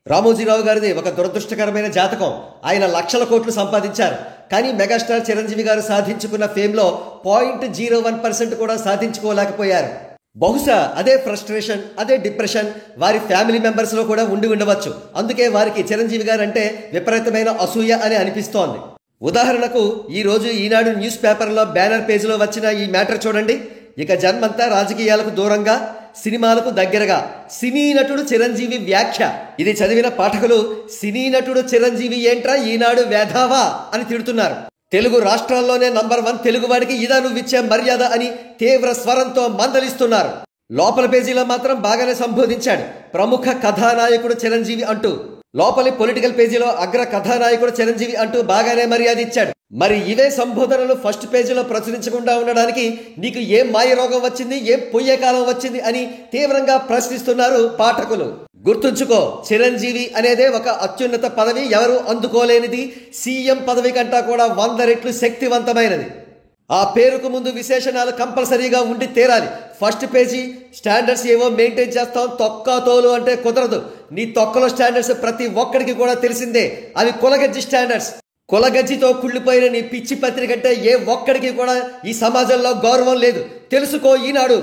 రామోజీరావు గారిది ఒక దురదృష్టకరమైన జాతకం. ఆయన లక్షల కోట్లు సంపాదించారు. కానీ మెగాస్టార్ చిరంజీవి గారు సాధించుకున్న ఫేమ్లో 0.01% కూడా సాధించుకోలేకపోయారు. బహుశా అదే ఫ్రస్ట్రేషన్, అదే డిప్రెషన్ వారి ఫ్యామిలీ మెంబర్స్లో కూడా ఉండి ఉండవచ్చు. అందుకే వారికి చిరంజీవి గారు అంటే విపరీతమైన అసూయ అని అనిపిస్తోంది. ఉదాహరణకు ఈరోజు ఈనాడు న్యూస్ పేపర్లో బ్యానర్ పేజీలో వచ్చిన ఈ మ్యాటర్ చూడండి. ఇక జన్మంతా రాజకీయాలకు దూరంగా, సినిమాలకు దగ్గరగా సినీ నటుడు చిరంజీవి వ్యాఖ్య. ఇది చదివిన పాఠకులు సినీ నటుడు చిరంజీవి ఏంట్రా ఈనాడు వేధావా అని తిడుతున్నారు. తెలుగు రాష్ట్రాల్లోనే నంబర్ 1 తెలుగువాడికి ఇదా నువ్విచ్చే మర్యాద అని తీవ్ర స్వరంతో మందలిస్తున్నారు. లోపల పేజీలో మాత్రం బాగానే సంబోధించాడు ప్రముఖ కథానాయకుడు చిరంజీవి అంటూ. లోపలి పొలిటికల్ పేజీలో అగ్ర కథానాయకుడు చిరంజీవి అంటూ బాగానే మర్యాద ఇచ్చాడు. మరి ఇవే సంబోధనలు ఫస్ట్ పేజీలో ప్రచురించకుండా ఉండడానికి నీకు ఏం మాయ రోగం వచ్చింది, ఏం పొయ్యే కాలం వచ్చింది అని తీవ్రంగా ప్రశ్నిస్తున్నారు పాఠకులు. గుర్తుంచుకో, చిరంజీవి అనేదే ఒక అత్యున్నత పదవి, ఎవరు అందుకోలేనిది. సీఎం పదవి కంటా కూడా 100 రెట్లు శక్తివంతమైనది. ఆ పేరుకు ముందు విశేషణాలు కంపల్సరీగా ఉండి తీరాలి. ఫస్ట్ పేజీ స్టాండర్డ్స్ ఏవో మెయింటైన్ చేస్తాం, తొక్క తోలు అంటే కుదరదు. నీ తొక్కలో స్టాండర్డ్స్ ప్రతి ఒక్కడికి కూడా తెలిసిందే. అవి కులగజ్జి స్టాండర్డ్స్. కులగజ్జితో కుళ్ళిపోయిన నీ పిచ్చి పత్రిక అంటే ఏ ఒక్కడికి కూడా ఈ సమాజంలో గౌరవం లేదు. తెలుసుకో ఈనాడు.